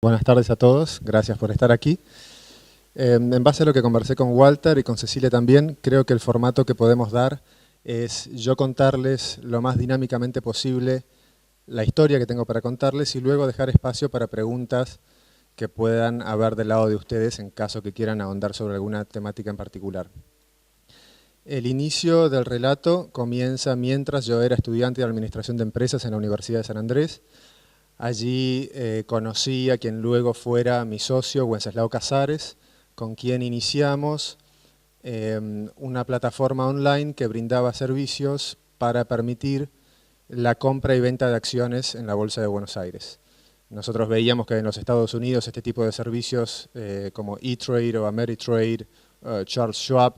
Buenas tardes a todos, gracias por estar aquí. En base a lo que conversé con Walter y con Cecilia también, creo que el formato que podemos dar es yo contarles lo más dinámicamente posible la historia que tengo para contarles y luego dejar espacio para preguntas que puedan haber del lado de ustedes en caso que quieran ahondar sobre alguna temática en particular. El inicio del relato comienza mientras yo era estudiante de Administración de Empresas en la Universidad de San Andrés. Allí conocí a quien luego fuera mi socio, Wenceslao Casares, con quien iniciamos una plataforma online que brindaba servicios para permitir la compra y venta de acciones en la Bolsa de Buenos Aires. Nosotros veíamos que en los Estados Unidos este tipo de servicios como E-Trade o Ameritrade, Charles Schwab,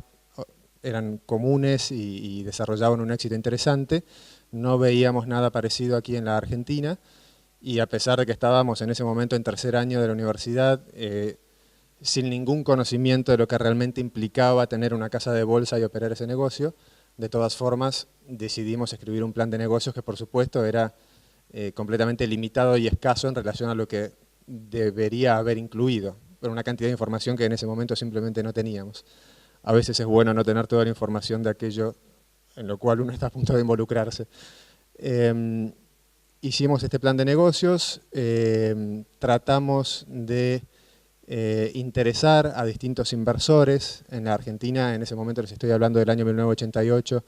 eran comunes y desarrollaban un éxito interesante. No veíamos nada parecido aquí en la Argentina. Y a pesar de que estábamos en ese momento en tercer año de la universidad, sin ningún conocimiento de lo que realmente implicaba tener una casa de bolsa y operar ese negocio, de todas formas decidimos escribir un plan de negocios que por supuesto era completamente limitado y escaso en relación a lo que debería haber incluido, pero una cantidad de información que en ese momento simplemente no teníamos. A veces es bueno no tener toda la información de aquello en lo cual uno está a punto de involucrarse. Hicimos este plan de negocios, tratamos de interesar a distintos inversores. En la Argentina, en ese momento les estoy hablando del año 1988,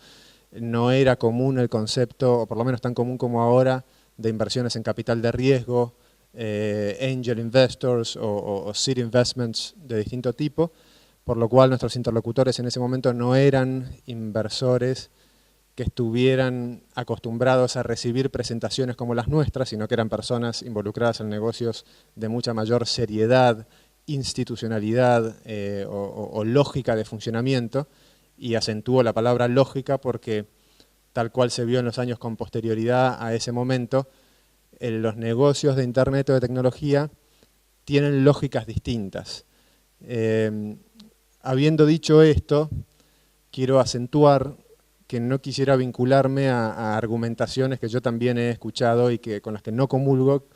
no era común el concepto, o por lo menos tan común como ahora, de inversiones en capital de riesgo, angel investors o seed investments de distinto tipo, por lo cual nuestros interlocutores en ese momento no eran inversores que estuvieran acostumbrados a recibir presentaciones como las nuestras, sino que eran personas involucradas en negocios de mucha mayor seriedad, institucionalidad o lógica de funcionamiento, y acentúo la palabra lógica porque, tal cual se vio en los años con posterioridad a ese momento, los negocios de Internet o de tecnología tienen lógicas distintas. Habiendo dicho esto, quiero acentuar que no quisiera vincularme a argumentaciones que yo también he escuchado y con las que no comulgo,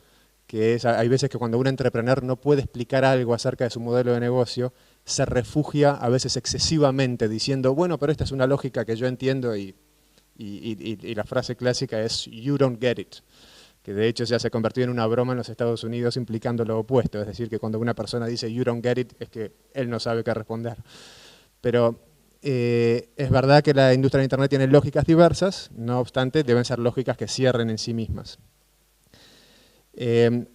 que es, hay veces que cuando un entrepreneur no puede explicar algo acerca de su modelo de negocio, se refugia a veces excesivamente diciendo, bueno, pero esta es una lógica que yo entiendo y la frase clásica es, you don't get it, que de hecho ya se ha convertido en una broma en los Estados Unidos implicando lo opuesto, es decir, que cuando una persona dice, you don't get it, es que él no sabe qué responder. Pero es verdad que la industria de Internet tiene lógicas diversas, no obstante, deben ser lógicas que cierren en sí mismas.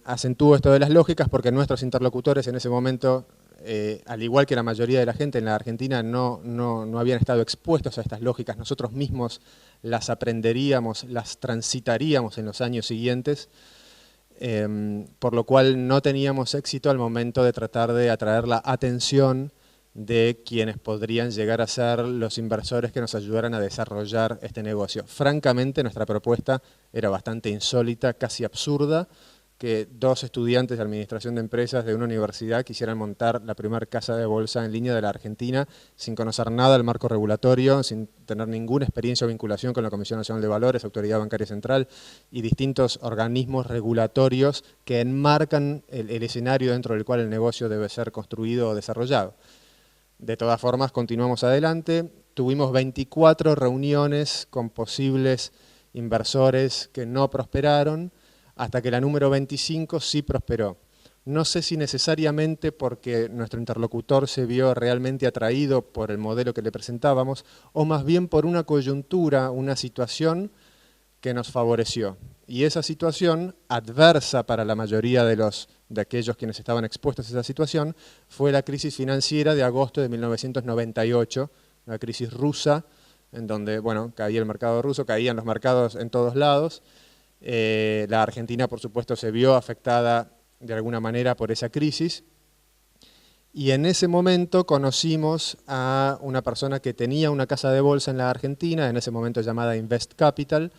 Acentúo esto de las lógicas porque nuestros interlocutores en ese momento, al igual que la mayoría de la gente en la Argentina, no habían estado expuestos a estas lógicas. Nosotros mismos las aprenderíamos, las transitaríamos en los años siguientes, por lo cual no teníamos éxito al momento de tratar de atraer la atención de quienes podrían llegar a ser los inversores que nos ayudaran a desarrollar este negocio. Francamente, nuestra propuesta era bastante insólita, casi absurda, que dos estudiantes de administración de empresas de una universidad quisieran montar la primera casa de bolsa en línea de la Argentina sin conocer nada del marco regulatorio, sin tener ninguna experiencia o vinculación con la Comisión Nacional de Valores, Autoridad Bancaria Central y distintos organismos regulatorios que enmarcan el escenario dentro del cual el negocio debe ser construido o desarrollado. De todas formas, continuamos adelante. Tuvimos 24 reuniones con posibles inversores que no prosperaron, hasta que la número 25 sí prosperó. No sé si necesariamente porque nuestro interlocutor se vio realmente atraído por el modelo que le presentábamos, o más bien por una coyuntura, una situación que nos favoreció. Y esa situación, adversa para la mayoría de aquellos quienes estaban expuestos a esa situación, fue la crisis financiera de agosto de 1998, la crisis rusa, en donde, bueno, caía el mercado ruso, caían los mercados en todos lados. La Argentina, por supuesto, se vio afectada de alguna manera por esa crisis. Y en ese momento conocimos a una persona que tenía una casa de bolsa en la Argentina, en ese momento llamada Invest Capital.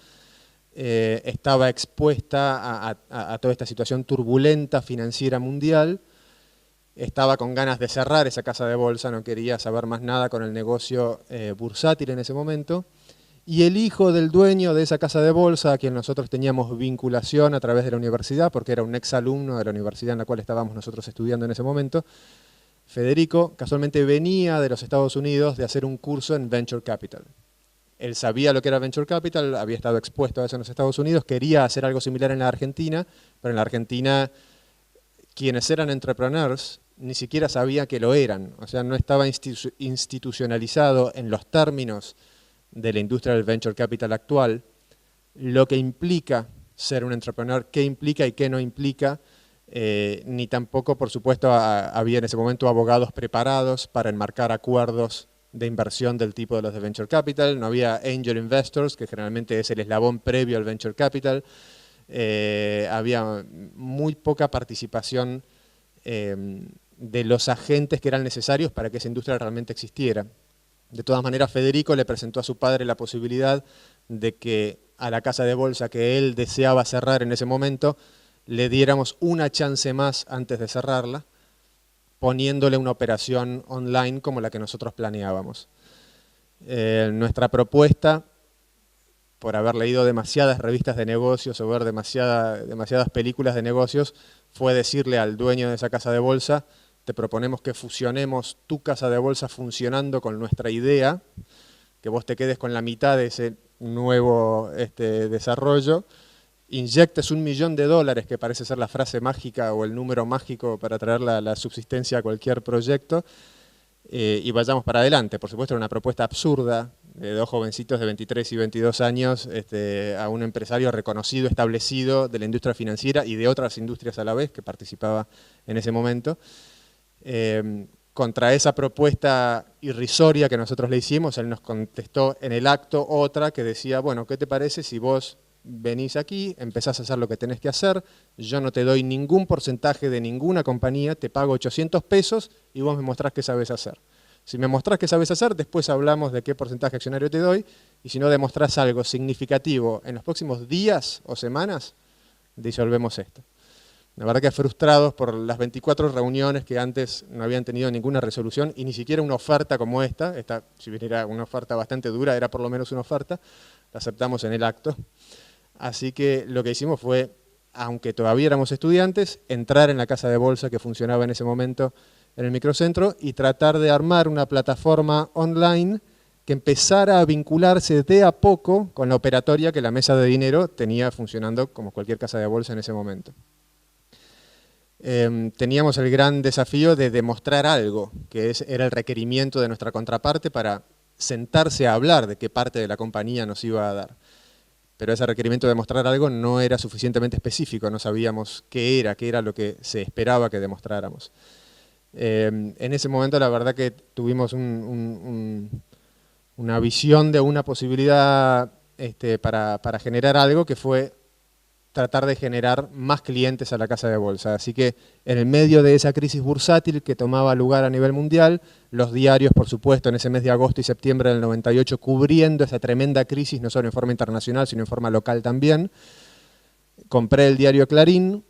Estaba expuesta a toda esta situación turbulenta financiera mundial, estaba con ganas de cerrar esa casa de bolsa, no quería saber más nada con el negocio bursátil en ese momento, y el hijo del dueño de esa casa de bolsa, a quien nosotros teníamos vinculación a través de la universidad, porque era un exalumno de la universidad en la cual estábamos nosotros estudiando en ese momento, Federico casualmente venía de los Estados Unidos de hacer un curso en Venture Capital. Él sabía lo que era Venture Capital, había estado expuesto a eso en los Estados Unidos, quería hacer algo similar en la Argentina, pero en la Argentina quienes eran entrepreneurs ni siquiera sabían que lo eran, o sea, no estaba institucionalizado en los términos de la industria del Venture Capital actual, lo que implica ser un entrepreneur, qué implica y qué no implica, ni tampoco, por supuesto, había en ese momento abogados preparados para enmarcar acuerdos de inversión del tipo de los de Venture Capital, no había angel investors, que generalmente es el eslabón previo al Venture Capital, había muy poca participación de los agentes que eran necesarios para que esa industria realmente existiera. De todas maneras, Federico le presentó a su padre la posibilidad de que a la casa de bolsa que él deseaba cerrar en ese momento, le diéramos una chance más antes de cerrarla, poniéndole una operación online como la que nosotros planeábamos. Nuestra propuesta, por haber leído demasiadas revistas de negocios o ver demasiadas películas de negocios, fue decirle al dueño de esa casa de bolsa: te proponemos que fusionemos tu casa de bolsa funcionando con nuestra idea, que vos te quedes con la mitad de ese nuevo desarrollo, inyectes $1 millón, que parece ser la frase mágica o el número mágico para traer la subsistencia a cualquier proyecto, y vayamos para adelante. Por supuesto, era una propuesta absurda de dos jovencitos de 23 y 22 años a un empresario reconocido, establecido de la industria financiera y de otras industrias a la vez que participaba en ese momento. Contra esa propuesta irrisoria que nosotros le hicimos, él nos contestó en el acto otra que decía: bueno, ¿qué te parece si vos venís aquí, empezás a hacer lo que tenés que hacer, yo no te doy ningún porcentaje de ninguna compañía, te pago 800 pesos y vos me mostrás qué sabes hacer? Si me mostrás qué sabes hacer, después hablamos de qué porcentaje accionario te doy, y si no demostrás algo significativo en los próximos días o semanas, disolvemos esto. La verdad que frustrados por las 24 reuniones que antes no habían tenido ninguna resolución y ni siquiera una oferta como esta, si bien era una oferta bastante dura, era por lo menos una oferta, la aceptamos en el acto. Así que lo que hicimos fue, aunque todavía éramos estudiantes, entrar en la casa de bolsa que funcionaba en ese momento en el microcentro y tratar de armar una plataforma online que empezara a vincularse de a poco con la operatoria que la mesa de dinero tenía funcionando como cualquier casa de bolsa en ese momento. Teníamos el gran desafío de demostrar algo, que era el requerimiento de nuestra contraparte para sentarse a hablar de qué parte de la compañía nos iba a dar. Pero ese requerimiento de demostrar algo no era suficientemente específico, no sabíamos qué era lo que se esperaba que demostráramos. En ese momento la verdad que tuvimos una visión de una posibilidad para generar algo que fue tratar de generar más clientes a la casa de bolsa. Así que en el medio de esa crisis bursátil que tomaba lugar a nivel mundial, los diarios, por supuesto, en ese mes de agosto y septiembre del 98, cubriendo esa tremenda crisis, no solo en forma internacional, sino en forma local también, compré el diario Clarín,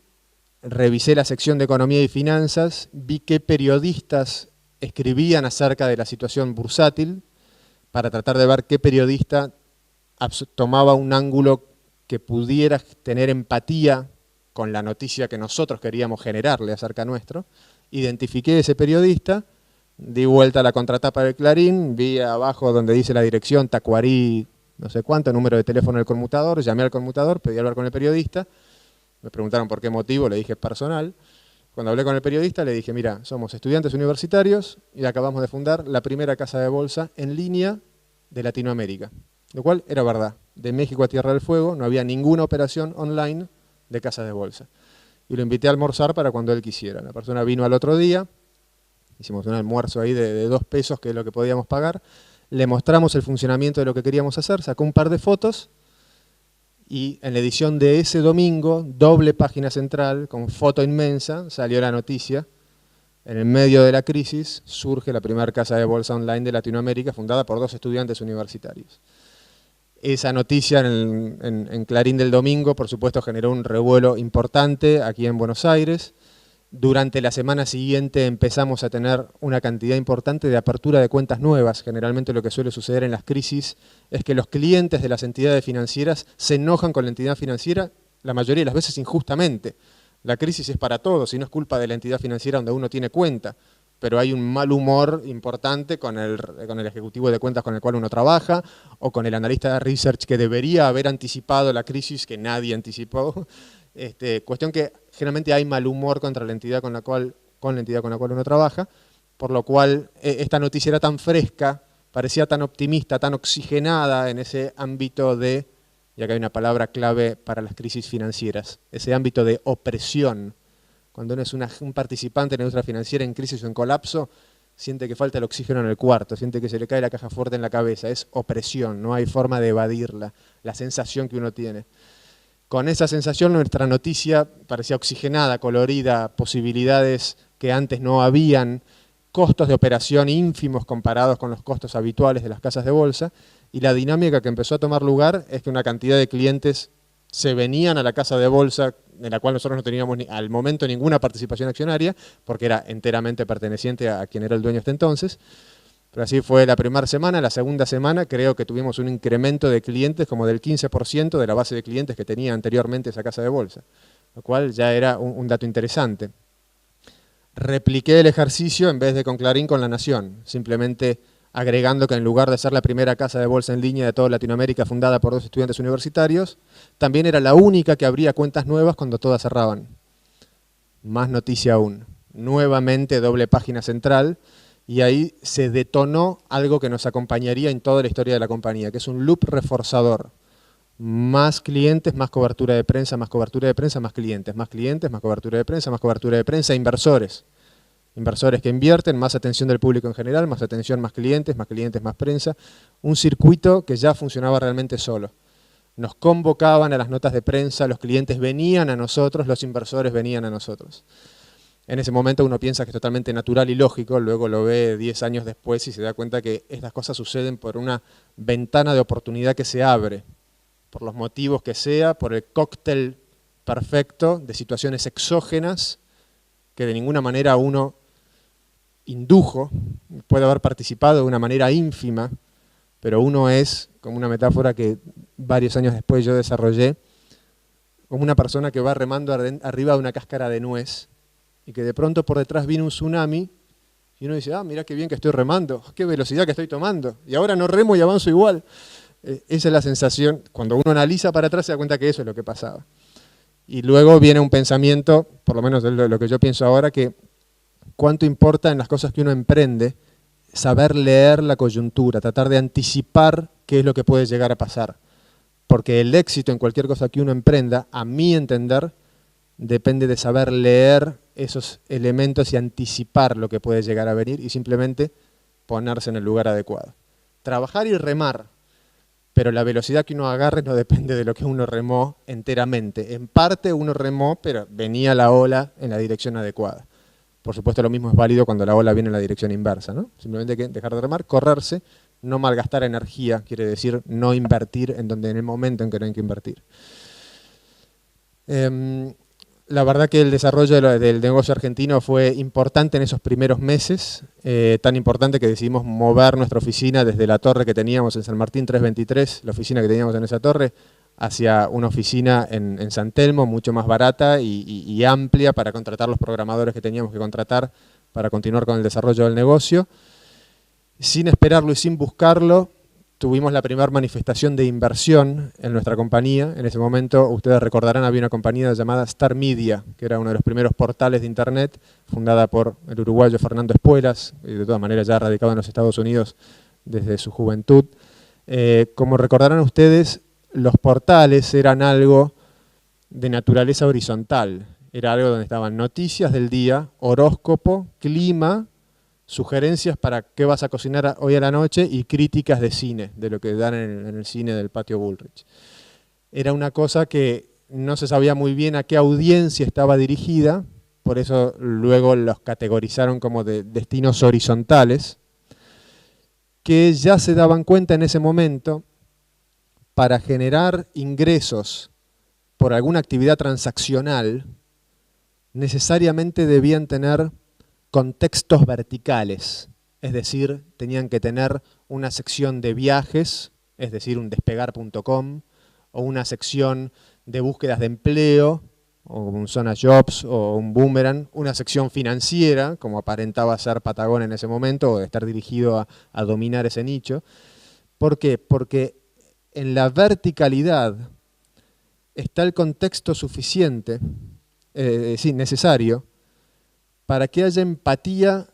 revisé la sección de Economía y Finanzas, vi qué periodistas escribían acerca de la situación bursátil, para tratar de ver qué periodista tomaba un ángulo que pudiera tener empatía con la noticia que nosotros queríamos generarle acerca nuestro. Identifiqué ese periodista, di vuelta a la contratapa del Clarín, vi abajo donde dice la dirección Tacuarí, no sé cuánto, número de teléfono del conmutador, llamé al conmutador, pedí hablar con el periodista, me preguntaron por qué motivo, le dije personal. Cuando hablé con el periodista le dije: mira, somos estudiantes universitarios y acabamos de fundar la primera casa de bolsa en línea de Latinoamérica. Lo cual era verdad. De México a Tierra del Fuego no había ninguna operación online de casa de bolsa. Y lo invité a almorzar para cuando él quisiera. La persona vino al otro día, hicimos un almuerzo ahí de 2 pesos, que es lo que podíamos pagar, le mostramos el funcionamiento de lo que queríamos hacer, sacó un par de fotos y en la edición de ese domingo, doble página central, con foto inmensa, salió la noticia: en el medio de la crisis surge la primera casa de bolsa online de Latinoamérica, fundada por 2 estudiantes universitarios. Esa noticia en Clarín del domingo, por supuesto, generó un revuelo importante aquí en Buenos Aires. Durante la semana siguiente empezamos a tener una cantidad importante de apertura de cuentas nuevas. Generalmente lo que suele suceder en las crisis es que los clientes de las entidades financieras se enojan con la entidad financiera, la mayoría de las veces injustamente. La crisis es para todos y no es culpa de la entidad financiera donde uno tiene cuenta, pero hay un mal humor importante con el ejecutivo de cuentas con el cual uno trabaja, o con el analista de research que debería haber anticipado la crisis que nadie anticipó. Cuestión que generalmente hay mal humor contra la entidad con la cual uno trabaja, por lo cual esta noticia era tan fresca, parecía tan optimista, tan oxigenada en ese ámbito de, y acá hay una palabra clave para las crisis financieras, ese ámbito de opresión. Cuando uno es un participante en la industria financiera en crisis o en colapso, siente que falta el oxígeno en el cuarto, siente que se le cae la caja fuerte en la cabeza, es opresión, no hay forma de evadirla, la sensación que uno tiene. Con esa sensación nuestra noticia parecía oxigenada, colorida, posibilidades que antes no habían, costos de operación ínfimos comparados con los costos habituales de las casas de bolsa, y la dinámica que empezó a tomar lugar es que una cantidad de clientes se venían a la casa de bolsa, en la cual nosotros no teníamos al momento ninguna participación accionaria, porque era enteramente perteneciente a quien era el dueño hasta entonces. Pero así fue la primera semana. La segunda semana creo que tuvimos un incremento de clientes como del 15% de la base de clientes que tenía anteriormente esa casa de bolsa, lo cual ya era un dato interesante. Repliqué el ejercicio en vez de con Clarín, con La Nación, simplemente agregando que en lugar de ser la primera casa de bolsa en línea de toda Latinoamérica fundada por 2 estudiantes universitarios, también era la única que abría cuentas nuevas cuando todas cerraban. Más noticia aún. Nuevamente doble página central, y ahí se detonó algo que nos acompañaría en toda la historia de la compañía, que es un loop reforzador. Más clientes, más cobertura de prensa, más cobertura de prensa, más clientes, más cobertura de prensa, más cobertura de prensa, inversores. Inversores que invierten, más atención del público en general, más atención, más clientes, más prensa. Un circuito que ya funcionaba realmente solo. Nos convocaban a las notas de prensa, los clientes venían a nosotros, los inversores venían a nosotros. En ese momento uno piensa que es totalmente natural y lógico, luego lo ve 10 años después y se da cuenta que estas cosas suceden por una ventana de oportunidad que se abre, por los motivos que sea, por el cóctel perfecto de situaciones exógenas que de ninguna manera uno indujo, puede haber participado de una manera ínfima, pero uno es, como una metáfora que varios años después yo desarrollé, como una persona que va remando arriba de una cáscara de nuez y que de pronto por detrás viene un tsunami y uno dice, ah, mirá qué bien que estoy remando, qué velocidad que estoy tomando, y ahora no remo y avanzo igual. Esa es la sensación, cuando uno analiza para atrás se da cuenta que eso es lo que pasaba. Y luego viene un pensamiento, por lo menos de lo que yo pienso ahora, que cuánto importa en las cosas que uno emprende saber leer la coyuntura, tratar de anticipar qué es lo que puede llegar a pasar. Porque el éxito en cualquier cosa que uno emprenda, a mi entender, depende de saber leer esos elementos y anticipar lo que puede llegar a venir y simplemente ponerse en el lugar adecuado. Trabajar y remar, pero la velocidad que uno agarre no depende de lo que uno remó enteramente. En parte uno remó, pero venía la ola en la dirección adecuada. Por supuesto lo mismo es válido cuando la ola viene en la dirección inversa, ¿no? Simplemente hay que dejar de remar, correrse, no malgastar energía, quiere decir no invertir en el momento en que no hay que invertir. La verdad que el desarrollo del negocio argentino fue importante en esos primeros meses, tan importante que decidimos mover nuestra oficina desde la torre que teníamos en San Martín 323, la oficina que teníamos en esa torre, hacia una oficina en San Telmo, mucho más barata y amplia para contratar los programadores que teníamos que contratar para continuar con el desarrollo del negocio. Sin esperarlo y sin buscarlo, tuvimos la primera manifestación de inversión en nuestra compañía. En ese momento, ustedes recordarán, había una compañía llamada Star Media, que era uno de los primeros portales de internet, fundada por el uruguayo Fernando Espuelas, y de todas maneras ya radicado en los Estados Unidos desde su juventud. Como recordarán ustedes, los portales eran algo de naturaleza horizontal. Era algo donde estaban noticias del día, horóscopo, clima, sugerencias para qué vas a cocinar hoy a la noche y críticas de cine, de lo que dan en el cine del Patio Bullrich. Era una cosa que no se sabía muy bien a qué audiencia estaba dirigida, por eso luego los categorizaron como de destinos horizontales, que ya se daban cuenta en ese momento para generar ingresos por alguna actividad transaccional, necesariamente debían tener contextos verticales, es decir, tenían que tener una sección de viajes, es decir, un despegar.com, o una sección de búsquedas de empleo, o un Zona Jobs o un Boomerang, una sección financiera, como aparentaba ser Patagón en ese momento, o de estar dirigido a dominar ese nicho. ¿Por qué? Porque en la verticalidad está el contexto suficiente, necesario, para que haya empatía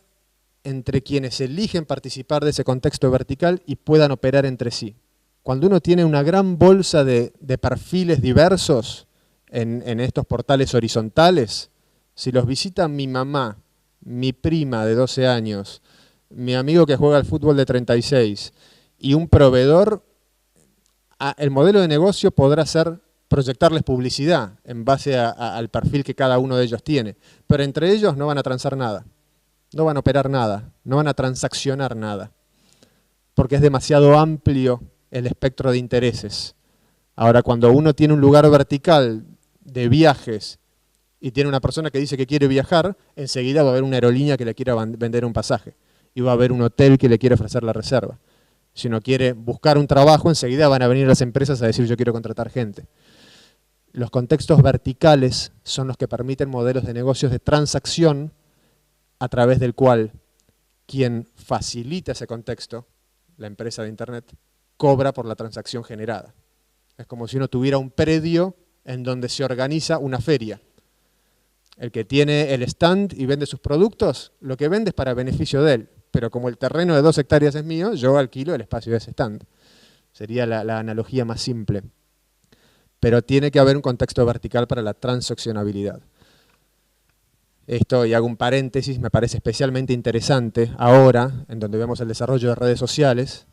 entre quienes eligen participar de ese contexto vertical y puedan operar entre sí. Cuando uno tiene una gran bolsa de perfiles diversos en estos portales horizontales, si los visita mi mamá, mi prima de 12 años, mi amigo que juega al fútbol de 36 y un proveedor, el modelo de negocio podrá ser proyectarles publicidad en base al perfil que cada uno de ellos tiene, pero entre ellos no van a transar nada, no van a operar nada, no van a transaccionar nada, porque es demasiado amplio el espectro de intereses. Ahora, cuando uno tiene un lugar vertical de viajes y tiene una persona que dice que quiere viajar, enseguida va a haber una aerolínea que le quiera vender un pasaje y va a haber un hotel que le quiere ofrecer la reserva. Si uno quiere buscar un trabajo, enseguida van a venir las empresas a decir yo quiero contratar gente. Los contextos verticales son los que permiten modelos de negocios de transacción a través del cual quien facilita ese contexto, la empresa de Internet, cobra por la transacción generada. Es como si uno tuviera un predio en donde se organiza una feria. El que tiene el stand y vende sus productos, lo que vende es para beneficio de él. Pero como el terreno de 2 hectáreas es mío, yo alquilo el espacio de ese stand. Sería la analogía más simple. Pero tiene que haber un contexto vertical para la transaccionabilidad. Esto, y hago un paréntesis, me parece especialmente interesante ahora, en donde vemos el desarrollo de redes sociales,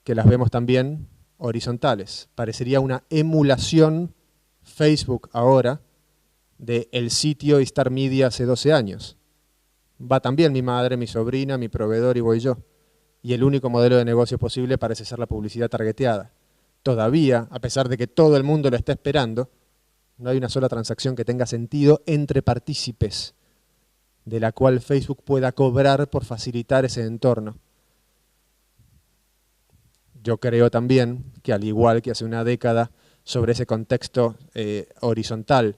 que las vemos también horizontales. Parecería una emulación Facebook ahora del sitio Star Media hace 12 años. Va también mi madre, mi sobrina, mi proveedor y voy yo. Y el único modelo de negocio posible parece ser la publicidad targeteada. Todavía, a pesar de que todo el mundo lo está esperando, no hay una sola transacción que tenga sentido entre partícipes, de la cual Facebook pueda cobrar por facilitar ese entorno. Yo creo también que al igual que hace una década sobre ese contexto horizontal,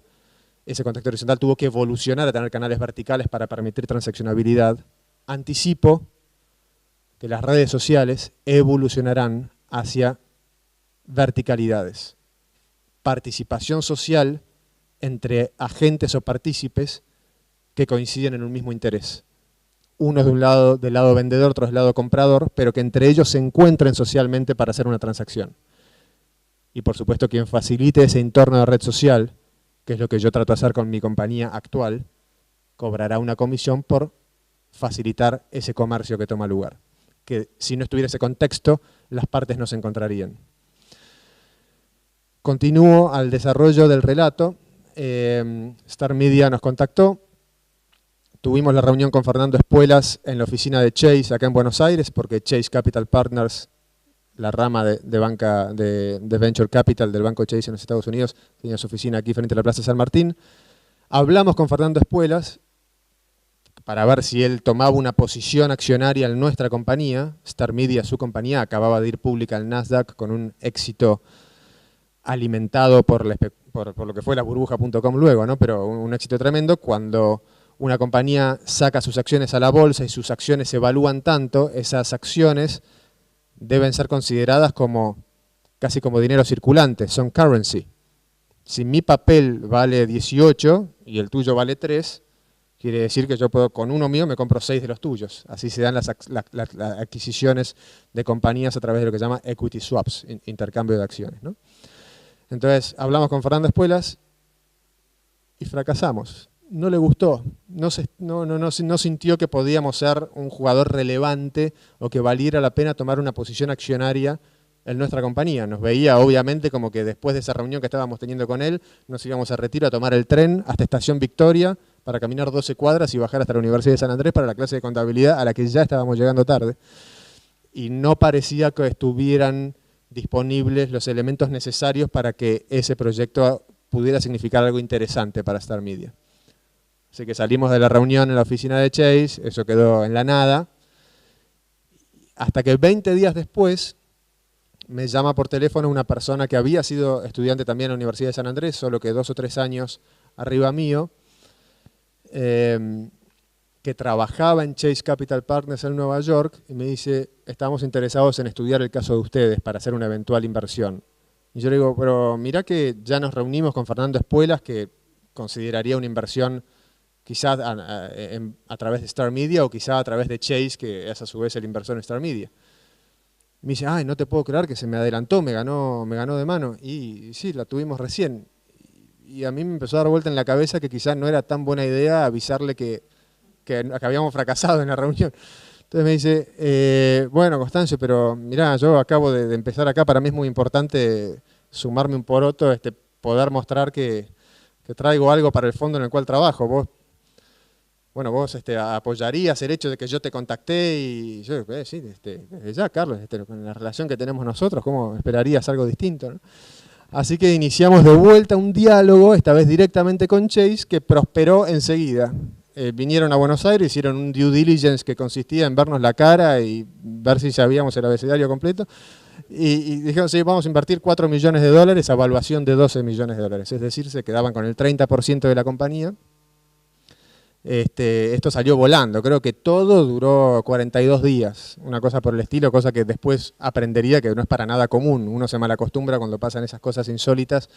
ese contexto horizontal tuvo que evolucionar a tener canales verticales para permitir transaccionabilidad, anticipo que las redes sociales evolucionarán hacia verticalidades. Participación social entre agentes o partícipes que coinciden en un mismo interés. Uno del lado vendedor, otro del lado comprador, pero que entre ellos se encuentren socialmente para hacer una transacción. Y por supuesto quien facilite ese entorno de red social, que es lo que yo trato de hacer con mi compañía actual, cobrará una comisión por facilitar ese comercio que toma lugar. Que si no estuviera ese contexto, las partes no se encontrarían. Continúo al desarrollo del relato. Star Media nos contactó. Tuvimos la reunión con Fernando Espuelas en la oficina de Chase acá en Buenos Aires, porque Chase Capital Partners, la rama de Venture Capital del Banco Chase en los Estados Unidos, tenía su oficina aquí frente a la Plaza San Martín. Hablamos con Fernando Espuelas para ver si él tomaba una posición accionaria en nuestra compañía. Star Media, su compañía, acababa de ir pública al Nasdaq con un éxito alimentado por lo que fue la burbuja.com luego, ¿no? Pero un éxito tremendo. Cuando una compañía saca sus acciones a la bolsa y sus acciones se evalúan tanto, esas acciones deben ser consideradas casi como dinero circulante, son currency. Si mi papel vale 18 y el tuyo vale 3, quiere decir que yo puedo, con uno mío me compro 6 de los tuyos. Así se dan las adquisiciones de compañías a través de lo que se llama equity swaps, intercambio de acciones, ¿no? Entonces hablamos con Fernando Espuelas y fracasamos. No le gustó, no sintió que podíamos ser un jugador relevante o que valiera la pena tomar una posición accionaria en nuestra compañía. Nos veía obviamente como que después de esa reunión que estábamos teniendo con él, nos íbamos a Retiro a tomar el tren hasta Estación Victoria para caminar 12 cuadras y bajar hasta la Universidad de San Andrés para la clase de contabilidad a la que ya estábamos llegando tarde. Y no parecía que estuvieran disponibles los elementos necesarios para que ese proyecto pudiera significar algo interesante para Star Media. Así que salimos de la reunión en la oficina de Chase, eso quedó en la nada, hasta que 20 días después me llama por teléfono una persona que había sido estudiante también en la Universidad de San Andrés, solo que 2 o 3 años arriba mío, que trabajaba en Chase Capital Partners en Nueva York, y me dice, estamos interesados en estudiar el caso de ustedes para hacer una eventual inversión. Y yo le digo, pero mirá que ya nos reunimos con Fernando Espuelas, que consideraría una inversión quizás a través de Star Media o quizás a través de Chase, que es a su vez el inversor en Star Media. Me dice, ay, no te puedo creer que se me adelantó, me ganó de mano. Y sí, la tuvimos recién. Y a mí me empezó a dar vuelta en la cabeza que quizás no era tan buena idea avisarle que habíamos fracasado en la reunión. Entonces me dice, bueno, Constancio, pero mirá, yo acabo de empezar acá, para mí es muy importante sumarme un poroto, poder mostrar que traigo algo para el fondo en el cual trabajo. Vos apoyarías el hecho de que yo te contacté y yo, sí, ya, Carlos, con la relación que tenemos nosotros, ¿cómo esperarías algo distinto, ¿no? Así que iniciamos de vuelta un diálogo, esta vez directamente con Chase, que prosperó enseguida. Vinieron a Buenos Aires, hicieron un due diligence que consistía en vernos la cara y ver si sabíamos el abecedario completo. Y dijeron, sí, vamos a invertir $4 millones a evaluación de $12 millones. Es decir, se quedaban con el 30% de la compañía. Esto salió volando, creo que todo duró 42 días, una cosa por el estilo, cosa que después aprendería que no es para nada común. Uno se malacostumbra cuando pasan esas cosas insólitas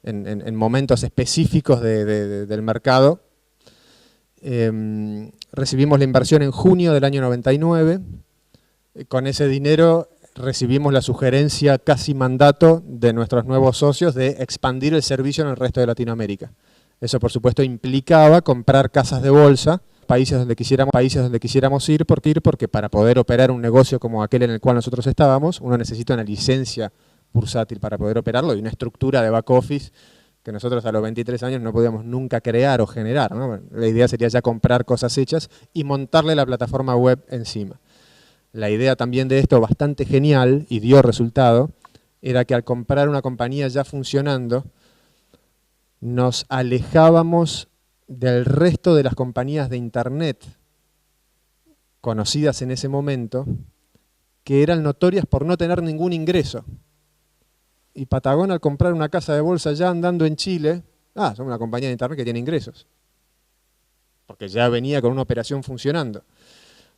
en momentos específicos del mercado. Recibimos la inversión en junio del año 99, con ese dinero recibimos la sugerencia, casi mandato, de nuestros nuevos socios de expandir el servicio en el resto de Latinoamérica. Eso, por supuesto, implicaba comprar casas de bolsa, países donde quisiéramos ir, porque para poder operar un negocio como aquel en el cual nosotros estábamos, uno necesita una licencia bursátil para poder operarlo y una estructura de back office que nosotros a los 23 años no podíamos nunca crear o generar, ¿no? La idea sería ya comprar cosas hechas y montarle la plataforma web encima. La idea también de esto, bastante genial y dio resultado, era que al comprar una compañía ya funcionando, nos alejábamos del resto de las compañías de Internet conocidas en ese momento, que eran notorias por no tener ningún ingreso. Y Patagón, al comprar una casa de bolsa ya andando en Chile, somos una compañía de Internet que tiene ingresos, porque ya venía con una operación funcionando.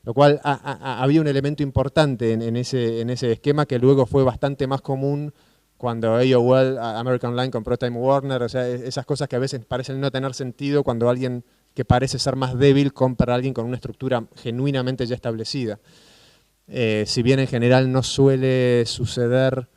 Lo cual había un elemento importante en ese esquema que luego fue bastante más común cuando AOL, American Online, compró Time Warner, o sea, esas cosas que a veces parecen no tener sentido cuando alguien que parece ser más débil compra a alguien con una estructura genuinamente ya establecida. Si bien en general no suele suceder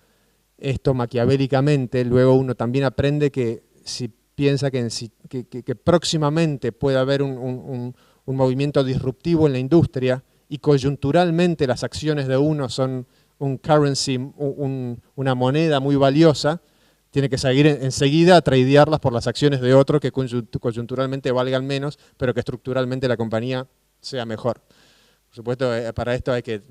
esto maquiavélicamente, luego uno también aprende que si piensa que próximamente puede haber un movimiento disruptivo en la industria y coyunturalmente las acciones de uno son un currency, una moneda muy valiosa, tiene que seguir enseguida a tradearlas por las acciones de otro que coyunturalmente valgan menos, pero que estructuralmente la compañía sea mejor. Por supuesto, para esto hay que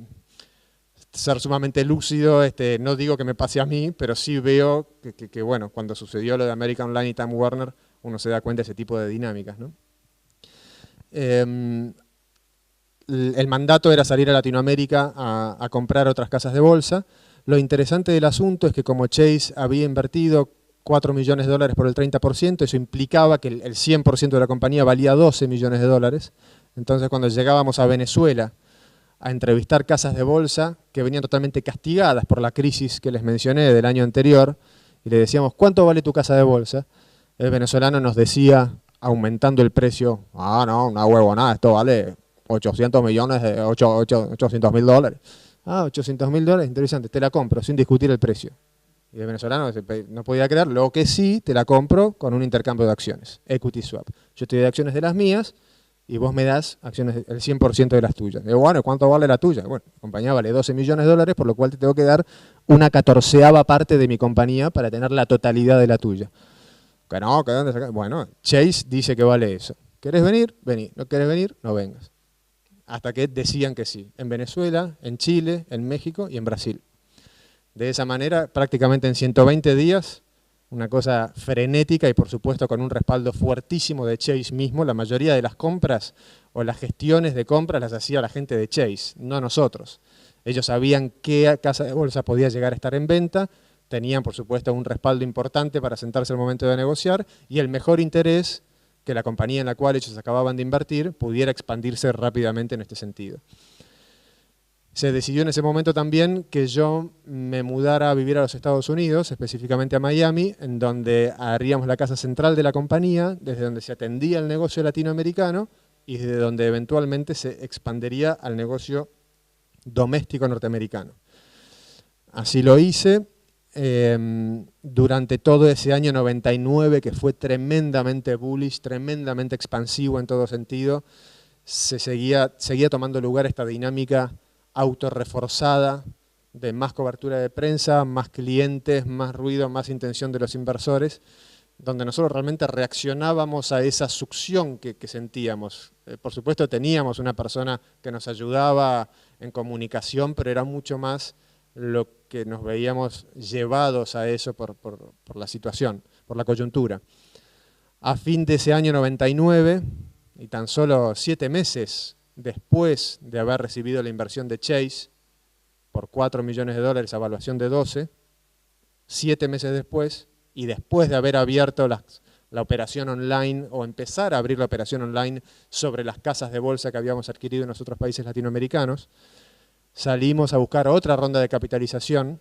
ser sumamente lúcido. No digo que me pase a mí, pero sí veo que bueno, cuando sucedió lo de American Online y Time Warner, uno se da cuenta de ese tipo de dinámicas, ¿no? El mandato era salir a Latinoamérica a comprar otras casas de bolsa. Lo interesante del asunto es que como Chase había invertido $4 millones por el 30%, eso implicaba que el 100% de la compañía valía $12 millones. Entonces cuando llegábamos a Venezuela a entrevistar casas de bolsa que venían totalmente castigadas por la crisis que les mencioné del año anterior, y le decíamos, ¿cuánto vale tu casa de bolsa? El venezolano nos decía, aumentando el precio, no, una huevonada, esto vale $800 millones, $800.000. 800.000 dólares, interesante, te la compro sin discutir el precio. Y el venezolano no podía creer, lo que sí, te la compro con un intercambio de acciones, equity swap. Yo te doy acciones de las mías y vos me das acciones, el 100% de las tuyas. Digo, bueno, ¿cuánto vale la tuya? Bueno, la compañía vale $12 millones, por lo cual te tengo que dar una 14ª parte de mi compañía para tener la totalidad de la tuya. Que no, que dónde sacas. Bueno, Chase dice que vale eso. ¿Querés venir? Vení. ¿No querés venir? No vengas. Hasta que decían que sí, en Venezuela, en Chile, en México y en Brasil. De esa manera, prácticamente en 120 días, una cosa frenética y por supuesto con un respaldo fuertísimo de Chase mismo. La mayoría de las compras o las gestiones de compras las hacía la gente de Chase, no nosotros. Ellos sabían qué casa de bolsa podía llegar a estar en venta, tenían por supuesto un respaldo importante para sentarse al momento de negociar y el mejor interés que la compañía en la cual ellos acababan de invertir pudiera expandirse rápidamente en este sentido. Se decidió en ese momento también que yo me mudara a vivir a los Estados Unidos, específicamente a Miami, en donde haríamos la casa central de la compañía, desde donde se atendía el negocio latinoamericano y desde donde eventualmente se expandería al negocio doméstico norteamericano. Así lo hice durante todo ese año 99, que fue tremendamente bullish, tremendamente expansivo en todo sentido. Seguía tomando lugar esta dinámica autorreforzada de más cobertura de prensa, más clientes, más ruido, más intención de los inversores, donde nosotros realmente reaccionábamos a esa succión que sentíamos. Por supuesto teníamos una persona que nos ayudaba en comunicación, pero era mucho más lo que nos veíamos llevados a eso por la situación, por la coyuntura. A fin de ese año 99, y tan solo 7 meses después de haber recibido la inversión de Chase por $4 millones, a evaluación de 12, 7 meses después, y después de haber abierto la operación online, o empezar a abrir la operación online sobre las casas de bolsa que habíamos adquirido en los otros países latinoamericanos, salimos a buscar otra ronda de capitalización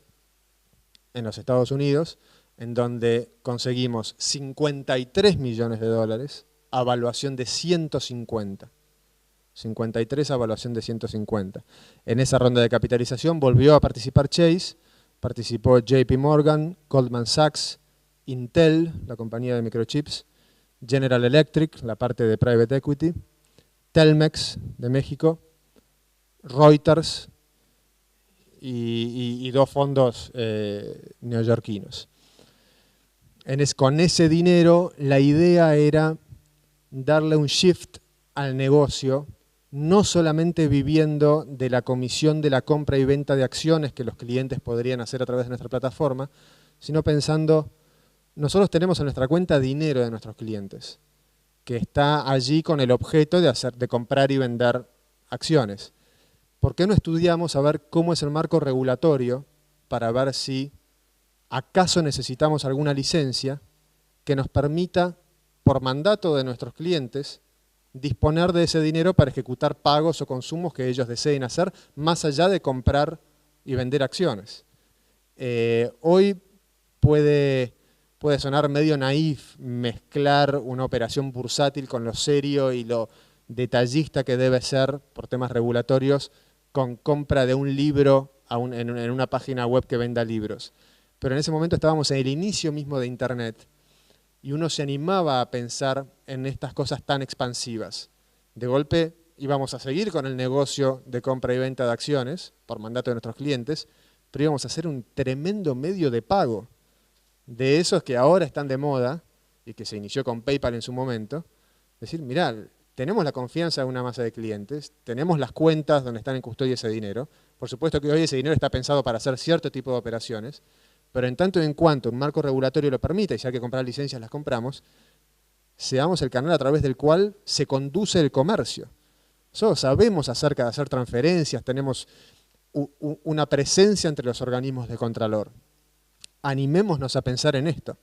en los Estados Unidos, en donde conseguimos $53 millones, a evaluación de 150. 53 a evaluación de 150. En esa ronda de capitalización volvió a participar Chase, participó JP Morgan, Goldman Sachs, Intel, la compañía de microchips, General Electric, la parte de Private Equity, Telmex de México, Reuters y 2 fondos neoyorquinos. Con ese dinero la idea era darle un shift al negocio, no solamente viviendo de la comisión de la compra y venta de acciones que los clientes podrían hacer a través de nuestra plataforma, sino pensando, nosotros tenemos en nuestra cuenta dinero de nuestros clientes, que está allí con el objeto de comprar y vender acciones. ¿Por qué no estudiamos a ver cómo es el marco regulatorio para ver si acaso necesitamos alguna licencia que nos permita, por mandato de nuestros clientes, disponer de ese dinero para ejecutar pagos o consumos que ellos deseen hacer, más allá de comprar y vender acciones? Hoy puede sonar medio naif mezclar una operación bursátil con lo serio y lo detallista que debe ser por temas regulatorios con compra de un libro en una página web que venda libros. Pero en ese momento estábamos en el inicio mismo de Internet y uno se animaba a pensar en estas cosas tan expansivas. De golpe íbamos a seguir con el negocio de compra y venta de acciones, por mandato de nuestros clientes, pero íbamos a hacer un tremendo medio de pago, de esos que ahora están de moda y que se inició con PayPal en su momento. Decir, mirá, tenemos la confianza de una masa de clientes, tenemos las cuentas donde están en custodia ese dinero. Por supuesto que hoy ese dinero está pensado para hacer cierto tipo de operaciones, pero en tanto y en cuanto un marco regulatorio lo permita y si hay que comprar licencias las compramos, seamos el canal a través del cual se conduce el comercio. Nosotros sabemos acerca de hacer transferencias, tenemos una presencia entre los organismos de contralor. Animémonos a pensar en esto.